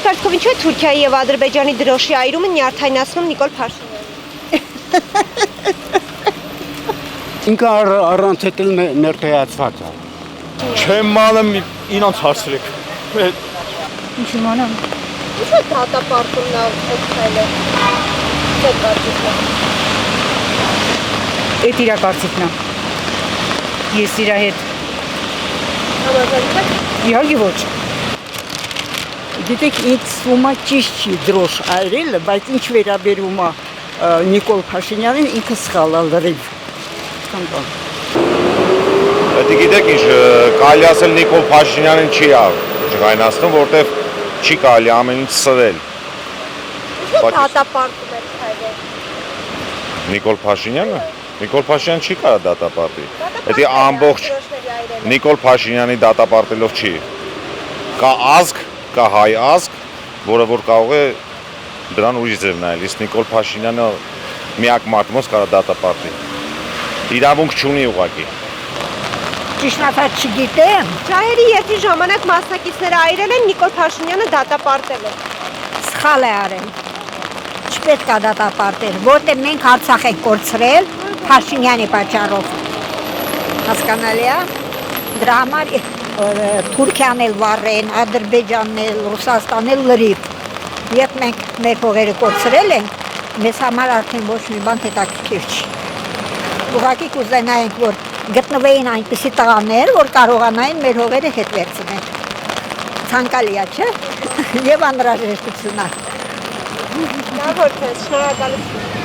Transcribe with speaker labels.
Speaker 1: Ձեր կարծիքով ինչու է Թուրքիայի եւ Ադրբեջանի դրոշի այրումը նյարդայնացնում Նիկոլ Փաշինյանը։
Speaker 2: Ինքը առանց հետ էլ ներկայացված է։
Speaker 3: Չեմ մանում ինձ հարցրեք։
Speaker 4: Ինչ իմանամ։
Speaker 1: Ինչու է դատապարտում նա այդքայլը։ Ձեր կարծիքով։
Speaker 4: Էդ իրա կարծիքն է։ Ես իրա հետ
Speaker 1: Համաձայնեք։
Speaker 4: իհարկե ոչ։
Speaker 5: Գիտեք, ինձ թվում է ճիշտ չի դրոշ այրելը, բայց ինչ վերաբերում է Նիկոլ Փաշինյանին, ինքը սխալ է լրիվ։
Speaker 6: Դա գիտեք ինչ, կարելի ասել Նիկոլ Փաշինյանին չի ջղայնացնում, որտեղ չի կարելի ամեն ինչ սրել։
Speaker 1: Ինչու դատապարտում եք այդքայլը։
Speaker 6: Նիկոլ Փաշինյանը? Նիկոլ Փաշինյանը չի կարող դատապարտի։ Դա ամբողջ Նիկոլ Փաշինյանի դատապարտելով չի։ Կա ազգ, կա հայ ազգ, որը որ կարող է դրան ուրիշ ձև նայել, իսկ Նիկոլ Փաշինյանը միակ մարդը ոնց կարող դատապարտի։ Իրավունք չունի ուղղակի։
Speaker 5: Ճիշտացած չգիտեմ։
Speaker 1: Ջահերի երկրի ժամանակ մասնակիցները այրել են, Նիկոլ Փաշինյանը դատապարտել է։
Speaker 5: Սխալ է արել։ Չպետք է դատապարտել, որտեղ մենք Արցախ ենք կորցրել Փաշինյանի պատճառով։ Հասկանալի է։ Դրա համար Թուրքիան էլ վառեն, Ադրբեջանն էլ, Ռուսաստանն էլ լրիվ։ Երբ մենք մեր հողերը կորցրել ենք, մեզ համար արդեն ոչ մի բան հետաքրքիր չի։ Ուղղակի կուզենայինք, որ գտնվեին այնպիսի տղաներ, որ կարողանային մեր հողերը հետ վերցնել։ Ցանկալի է, չէ՞։ Եվ անհրաժեշտություն է։
Speaker 1: Լավ, որ քեզ շնորհակալություն։